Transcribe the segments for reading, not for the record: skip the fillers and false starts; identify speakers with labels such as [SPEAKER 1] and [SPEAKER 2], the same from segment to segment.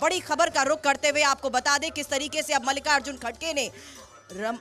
[SPEAKER 1] बड़ी खबर का रुख करते हुए आपको बता दें किस तरीके से अब मल्लिकार्जुन खड़गे ने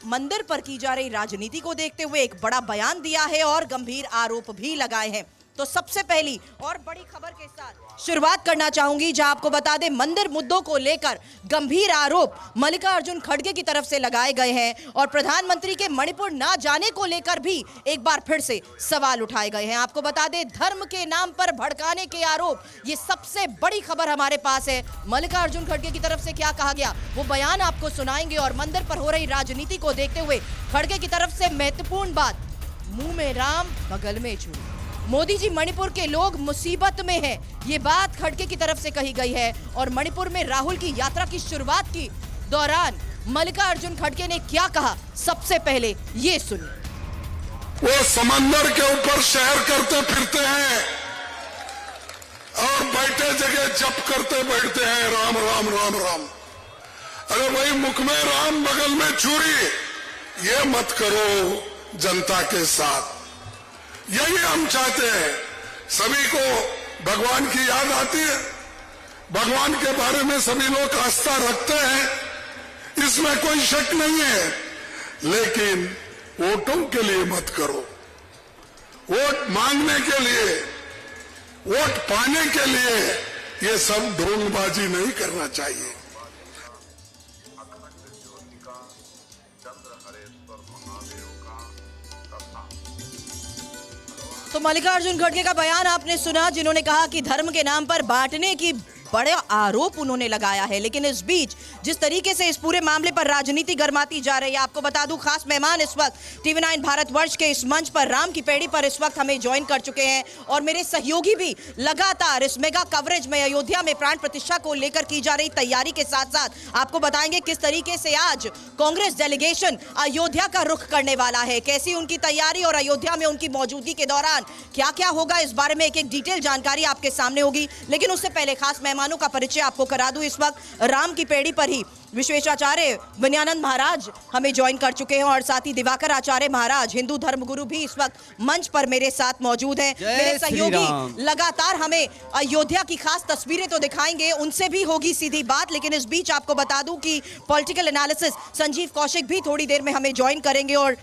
[SPEAKER 1] मंदिर पर की जा रही राजनीति को देखते हुए एक बड़ा बयान दिया है और गंभीर आरोप भी लगाए हैं। तो सबसे पहली और बड़ी खबर के साथ शुरुआत करना चाहूंगी, जहां आपको बता दें मंदिर मुद्दों को लेकर गंभीर आरोप मल्लिकार्जुन खड़गे की तरफ से लगाए गए हैं और प्रधानमंत्री के मणिपुर ना जाने को लेकर भी एक बार फिर से सवाल उठाए गए हैं। आपको बता दें धर्म के नाम पर भड़काने के आरोप, ये सबसे बड़ी खबर हमारे पास है। मल्लिकार्जुन खड़गे की तरफ से क्या कहा गया वो बयान आपको सुनाएंगे और मंदिर पर हो रही राजनीति को देखते हुए खड़गे की तरफ से महत्वपूर्ण बात, मुंह में राम बगल में छुरी। मोदी जी मणिपुर के लोग मुसीबत में हैं, ये बात खड़गे की तरफ से कही गई है और मणिपुर में राहुल की यात्रा की शुरुआत की दौरान मल्लिकार्जुन खड़गे ने क्या कहा, सबसे पहले ये सुनिए।
[SPEAKER 2] वो समंदर के ऊपर शहर करते फिरते हैं और बैठे जगह जप करते बैठते हैं राम राम राम राम। अरे भाई मुख में राम बगल में छुरी, ये मत करो जनता के साथ। यही हम चाहते हैं। सभी को भगवान की याद आती है, भगवान के बारे में सभी लोग आस्था रखते हैं, इसमें कोई शक नहीं है, लेकिन वोटों के लिए मत करो। वोट मांगने के लिए, वोट पाने के लिए ये सब ढोंगबाजी नहीं करना चाहिए।
[SPEAKER 1] तो मल्लिकार्जुन खड़गे का बयान आपने सुना, जिन्होंने कहा कि धर्म के नाम पर बांटने की बड़ा आरोप उन्होंने लगाया है। लेकिन इस बीच जिस तरीके से इस पूरे मामले पर राजनीति गर्माती जा रही है, आपको बता दूं खास मेहमान इस वक्त TV9 भारतवर्ष के इस मंच पर राम की पेड़ी पर इस वक्त हमें ज्वाइन कर चुके हैं और मेरे सहयोगी भी लगातार इस मेगा कवरेज में अयोध्या में प्राण प्रतिष्ठा को लेकर की जा रही तैयारी के साथ साथ आपको बताएंगे किस तरीके से आज कांग्रेस डेलीगेशन अयोध्या का रुख करने वाला है, कैसी उनकी तैयारी और अयोध्या में उनकी मौजूदगी के दौरान क्या क्या होगा, इस बारे में एक एक डिटेल जानकारी आपके सामने होगी। लेकिन उससे पहले खास मेहमानों का परिचय आपको करा दूं। इस वक्त राम की पेड़ी पर ही विश्वेशाचार्य विनयानंद महाराज हमें ज्वाइन कर चुके हैं और साथ ही दिवाकर आचार्य महाराज हिंदू धर्मगुरु भी इस वक्त मंच पर मेरे साथ मौजूद हैं। मेरे सहयोगी लगातार हमें अयोध्या की खास तस्वीरें तो दिखाएंगे, उनसे भी होगी सीधी बात। लेकिन इस बीच आपको बता दूं कि पॉलिटिकल एनालिसिस संजीव कौशिक भी थोड़ी देर में हमें ज्वाइन करेंगे और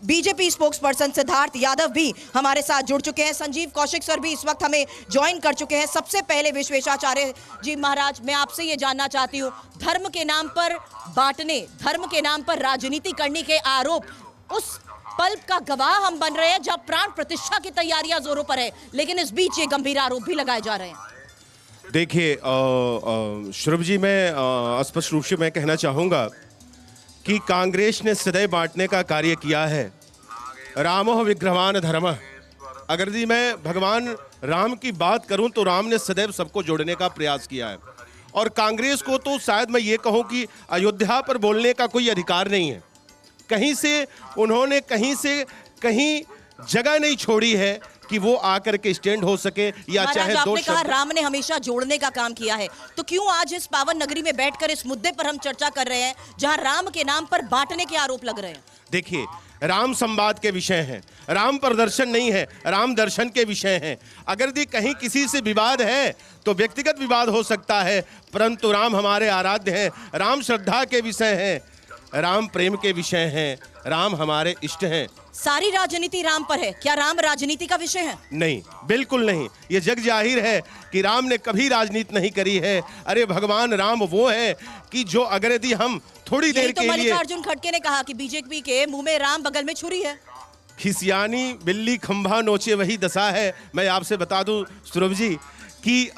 [SPEAKER 1] BJP spokes person Siddharth Yadav भी हमारे साथ जुड़ चुके हैं। संजीव कौशिक सर भी इस वक्त हमें ज्वाइन कर चुके हैं। सबसे पहले विश्वेशाचार्य जी महाराज, मैं आपसे ये जानना चाहती हूँ, धर्म के नाम पर बांटने, धर्म के नाम पर राजनीति करने के आरोप, उस पल का गवाह हम बन रहे हैं जब प्राण प्रतिष्ठा की तैयारियां जोरों पर है, लेकिन इस बीच ये गंभीर आरोप भी लगाए जा रहे हैं।
[SPEAKER 3] देखिए श्रभ जी, मैं स्पष्ट रूप से मैं कहना चाहूँगा कि कांग्रेस ने सदैव बांटने का कार्य किया है। रामो विग्रहवान धर्मः, अगर जी मैं भगवान राम की बात करूं तो राम ने सदैव सबको जोड़ने का प्रयास किया है और कांग्रेस को तो शायद मैं ये कहूं कि अयोध्या पर बोलने का कोई अधिकार नहीं है। कहीं से उन्होंने कहीं जगह नहीं छोड़ी है कि वो आकर के स्टैंड हो सके या चाहे दो
[SPEAKER 1] आपने कहा राम ने हमेशा जोड़ने का काम किया है, तो क्यों आज इस पावन नगरी में बैठकर इस मुद्दे पर हम चर्चा कर रहे हैं जहां राम के नाम पर बांटने के आरोप लग रहे हैं?
[SPEAKER 3] देखिए, राम संवाद के विषय हैं, राम प्रदर्शन नहीं है, राम दर्शन के विषय हैं। अगर दी कहीं किसी से विवाद है तो व्यक्तिगत विवाद हो सकता है, परंतु राम हमारे आराध्य हैं, राम श्रद्धा के विषय हैं, राम प्रेम के विषय हैं, राम हमारे इष्ट हैं।
[SPEAKER 1] सारी राजनीति राम पर है, क्या राम राजनीति का विषय है?
[SPEAKER 3] नहीं, बिल्कुल नहीं। ये जग जाहिर है कि राम ने कभी राजनीति नहीं करी है। अरे भगवान राम वो है कि जो अगर यदि हम थोड़ी देर के लिए,
[SPEAKER 1] मल्लिकार्जुन खड़गे ने कहा कि बीजेपी के मुंह में राम बगल में छुरी है।
[SPEAKER 3] खिसियानी बिल्ली खंभा नोचे वही दशा है। मैं आपसे बता दूं सुरभ जी कि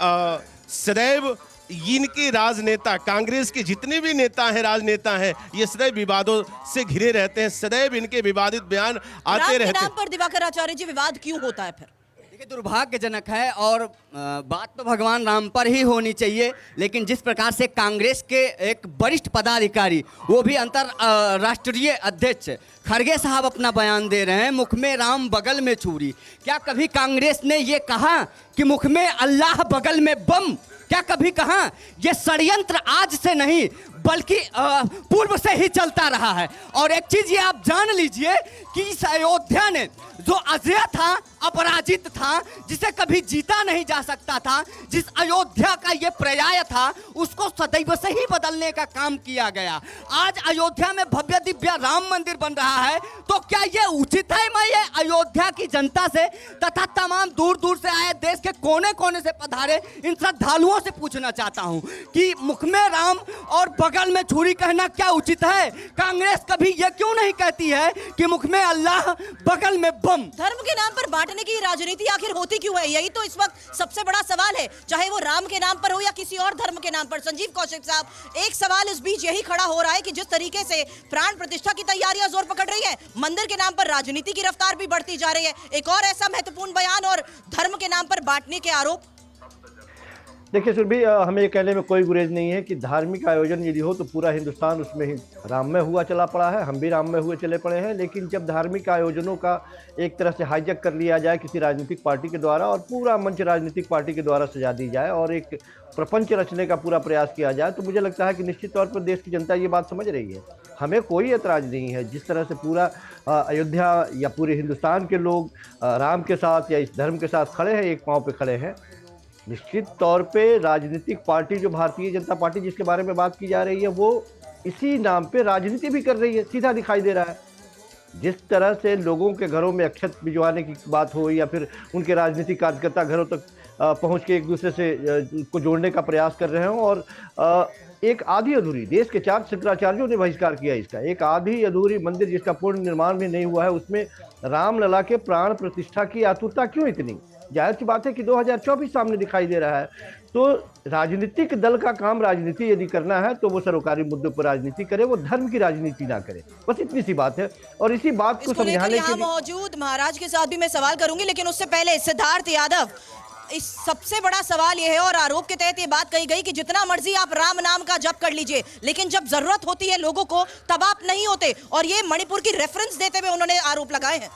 [SPEAKER 3] सदैव इनके राजनेता, कांग्रेस के जितने भी नेता हैं, राजनेता हैं, ये सदैव विवादों से घिरे रहते हैं, सदैव इनके विवादित बयान आते रहते हैं।
[SPEAKER 1] नाम पर दिवाकर आचार्य जी विवाद क्यों होता है फिर?
[SPEAKER 4] देखिए, दुर्भाग्यजनक है और बात तो भगवान राम पर ही होनी चाहिए, लेकिन जिस प्रकार से कांग्रेस के एक वरिष्ठ पदाधिकारी, वो भी अंतरराष्ट्रीय अध्यक्ष खड़गे साहब अपना बयान दे रहे हैं, मुख में राम बगल में छुरी। क्या कभी कांग्रेस ने ये कहा कि मुख में अल्लाह बगल में बम? क्या कभी कहा? ये षड्यंत्र आज से नहीं बल्कि पूर्व से ही चलता रहा है। और एक चीज ये आप जान लीजिए कि इस अयोध्या ने जो अजय था अपराजित था, जिसे कभी जीता नहीं जा सकता था, जिस अयोध्या का ये पर्याय था, उसको सदैव से ही बदलने का काम किया गया। आज अयोध्या में भव्य दिव्य राम मंदिर बन रहा है, तो क्या ये उचित है? मैं ये अयोध्या की जनता से तथा तमाम दूर दूर से आए देश के कोने कोने से पधारे इन श्रद्धालुओं से पूछना चाहता हूं कि मुख में राम और बगल में छुरी कहना क्या उचित है? कांग्रेस कभी ये क्यों नहीं कहती है कि मुख में अल्लाह बगल में बम?
[SPEAKER 1] धर्म के नाम पर बांटने की राजनीति आखिर होती क्यों है? यही तो इस वक्त सबसे बड़ा सवाल है, चाहे वो राम के नाम पर हो या किसी और धर्म के नाम पर। संजीव कौशिक साहब, एक सवाल इस बीच यही खड़ा हो रहा है कि जिस तरीके से प्राण प्रतिष्ठा की तैयारियां जोर पकड़ रही है, मंदिर के नाम पर राजनीति की रफ्तार भी बढ़ती जा रही है, एक और ऐसा महत्वपूर्ण बयान और धर्म के नाम पर बांटने के आरोप।
[SPEAKER 5] देखिए सुरभि, हमें ये कहने में कोई गुरेज नहीं है कि धार्मिक आयोजन यदि हो तो पूरा हिंदुस्तान उसमें ही राम में हुआ चला पड़ा है, हम भी राम में हुए चले पड़े हैं। लेकिन जब धार्मिक आयोजनों का एक तरह से हाईजैक कर लिया जाए किसी राजनीतिक पार्टी के द्वारा और पूरा मंच राजनीतिक पार्टी के द्वारा सजा दी जाए और एक प्रपंच रचने का पूरा प्रयास किया जाए, तो मुझे लगता है कि निश्चित तौर पर देश की जनता ये बात समझ रही है। हमें कोई एतराज़ नहीं है जिस तरह से पूरा अयोध्या या पूरे हिंदुस्तान के लोग राम के साथ या इस धर्म के साथ खड़े हैं, एक पाँव पे खड़े हैं। निश्चित तौर पे राजनीतिक पार्टी जो भारतीय जनता पार्टी जिसके बारे में बात की जा रही है, वो इसी नाम पे राजनीति भी कर रही है, सीधा दिखाई दे रहा है। जिस तरह से लोगों के घरों में अक्षत भिजवाने की बात हो या फिर उनके राजनीतिक कार्यकर्ता घरों तक पहुंच के एक दूसरे से को जोड़ने का प्रयास कर रहे हों और एक आधी अधूरी, देश के 4 शंकराचार्यों ने बहिष्कार किया इसका, एक आधी अधूरी मंदिर जिसका पूर्ण निर्माण भी नहीं हुआ है, उसमें रामलला के प्राण प्रतिष्ठा की आतुरता क्यों इतनी? जाहिर सी बात है कि 2024 सामने दिखाई दे रहा है। तो राजनीतिक दल का काम राजनीति यदि करना है तो वो सरोकारी मुद्दों पर राजनीति करे, वो धर्म की राजनीति ना करे, बस इतनी सी बात है। और इसी बात को समझाने के लिए
[SPEAKER 1] मौजूद महाराज के साथ भी मैं सवाल करूंगी, लेकिन उससे पहले सिद्धार्थ यादव, इस सबसे बड़ा सवाल यह है और आरोप के तहत ये बात कही गई कि जितना मर्जी आप राम नाम का जप कर लीजिए, लेकिन जब जरूरत होती है लोगों को तब आप नहीं होते, और ये मणिपुर की रेफरेंस देते हुए उन्होंने आरोप लगाए हैं।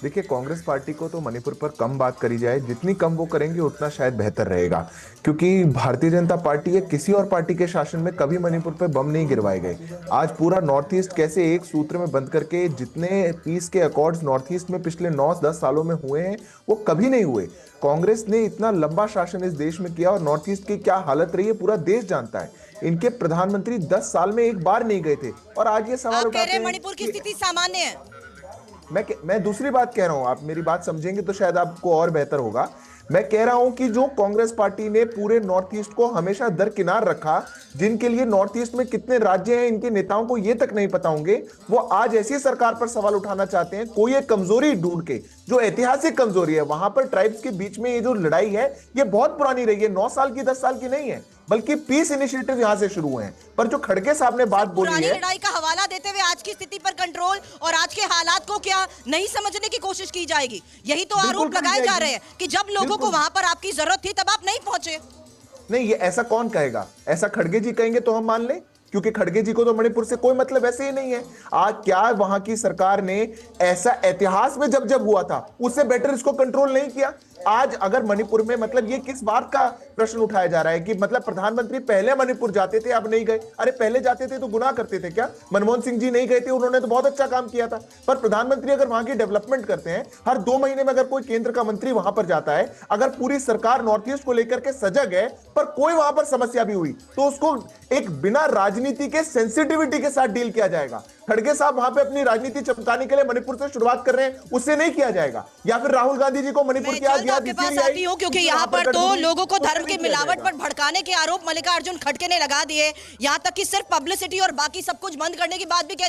[SPEAKER 6] देखिए, कांग्रेस पार्टी को तो मणिपुर पर कम बात करी जाए, जितनी कम वो करेंगे उतना शायद बेहतर रहेगा, क्योंकि भारतीय जनता पार्टी या किसी और पार्टी के शासन में कभी मणिपुर पर बम नहीं गिरवाए गए। आज पूरा नॉर्थ ईस्ट कैसे एक सूत्र में बंद करके जितने पीस के अकॉर्ड्स नॉर्थ ईस्ट में पिछले 9-10 सालों में हुए हैं वो कभी नहीं हुए। कांग्रेस ने इतना लंबा शासन इस देश में किया और नॉर्थ ईस्ट की क्या हालत रही है पूरा देश जानता है। इनके प्रधानमंत्री 10 साल में एक बार नहीं गए थे और आज ये सवाल उठाते हैं
[SPEAKER 1] मणिपुर की स्थिति सामान्य है।
[SPEAKER 6] मैं दूसरी बात कह रहा हूं, आप मेरी बात समझेंगे तो शायद आपको और बेहतर होगा। मैं कह रहा हूं कि जो कांग्रेस पार्टी ने पूरे नॉर्थ ईस्ट को हमेशा दरकिनार रखा, जिनके लिए नॉर्थ ईस्ट में कितने राज्य हैं इनके नेताओं को यह तक नहीं पता होंगे, वो आज ऐसी सरकार पर सवाल उठाना चाहते हैं कोई एक कमजोरी ढूंढ के, जो ऐतिहासिक कमजोरी है। वहां पर ट्राइब्स के बीच में ये जो लड़ाई है ये बहुत पुरानी रही है, 9 साल की 10 साल की नहीं है, बल्कि पीस इनिशिएटिव यहां से शुरू हुए हैं। पर जो खड़गे साहब ने बात बोली है,
[SPEAKER 1] लड़ाई का हवाला देते हुए आज की स्थिति पर कंट्रोल और आज के हालात को क्या नहीं समझने की कोशिश की जाएगी, यही तो आरोप लगाए जा रहे हैं कि जब लोगों को वहां पर आपकी जरूरत थी तब आप नहीं पहुंचे।
[SPEAKER 6] नहीं, ये ऐसा कौन कहेगा? ऐसा खड़गे जी कहेंगे तो हम मान लें, क्योंकि खड़गे जी को तो मणिपुर से कोई मतलब वैसे ही नहीं है। आज क्या वहां की सरकार ने ऐसा इतिहास में जब हुआ था उससे बेटर इसको कंट्रोल नहीं किया? आज अगर मणिपुर में मतलब ये किस बात का प्रश्न उठाया जा रहा है कि मतलब प्रधानमंत्री पहले मणिपुर जाते थे अब नहीं गए? अरे पहले जाते थे तो गुनाह करते थे क्या? मनमोहन सिंह जी नहीं गए थे, उन्होंने तो बहुत अच्छा काम किया था। पर प्रधानमंत्री अगर वहां की डेवलपमेंट करते हैं, हर 2 महीने में अगर कोई केंद्र का मंत्री वहां पर जाता है, अगर पूरी सरकार नॉर्थ ईस्ट को लेकर के सजग है पर कोई वहां पर समस्या भी हुई तो उसको एक बिना राजनीति के सेंसिटिविटी के साथ डील किया जाएगा। खड़गे साहब वहां पे अपनी राजनीति चमकाने के लिए मणिपुर से शुरुआत कर रहे हैं, उससे नहीं किया जाएगा। या फिर राहुल गांधी जी को मणिपुर की आज
[SPEAKER 1] आपके पास आती हूं क्योंकि यहाँ पर तो लोगों को धर्म की मिलावट पर भड़काने के आरोप मल्लिकार्जुन खड़गे ने लगा दिए, यहाँ तक कि सिर्फ पब्लिसिटी और बाकी सब कुछ बंद करने की बात भी कह दी।